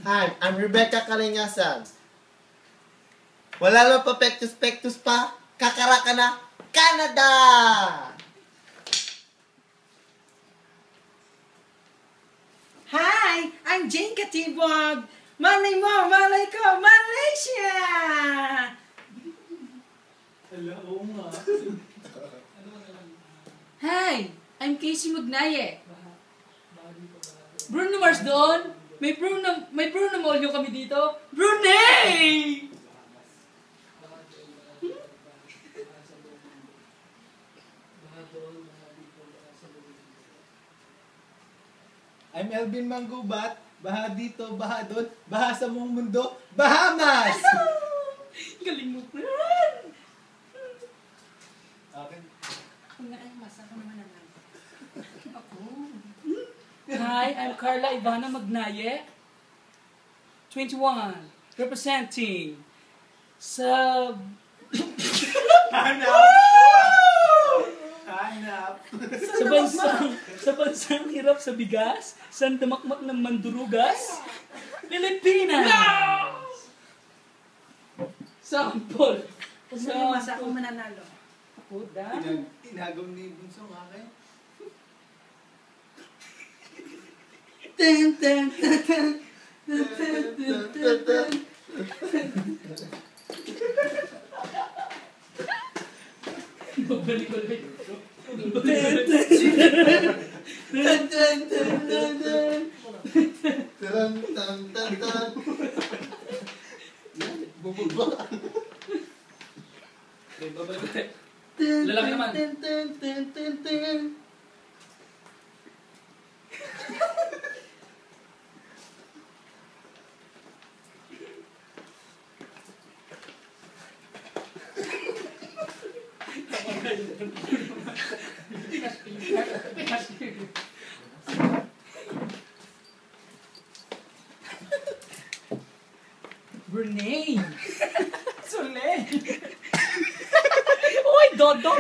Hi, I'm Rebecca Carinyasan. Wala lang pa pektus-pektus pa, kakaraka na, Canada! Hi, I'm Jane Katibog. Malay mo, malay ko, Malaysia! Hala, oo nga. Hi, I'm Casey Magnaye. Bruno Mars doon. May Bruno Molyo kami dito. Brunei! I'm Elvin Manggubat. Baha dito, baha doon, baha sa buong mundo, Bahamas! Galing mo yan! Akin. Ako nga ay masa ko naman naman. Ako. Hi, I'm Carla Ivana Magnaye. 21. Representing sa... Hanap! Hanap! sa bansang hirap sa bigas, sa damakmak ng mandurugas, Pilipinas! Sample! Kung may masa akong mananalo. Ako, Dan. Inagaw ni Bunso ng akin. Ten, ten, ten, ten. Ten, ten, ten, ten, ten. Babalik ulit. Ten, ten, ten, ten, ten, ten, ten. Taran, tan, tan, tan. Yan, bubaba. Babalik ulit. Lalaki naman. Ten, ten, ten, ten, ten. Brunei! Sule! Uy, Dodo!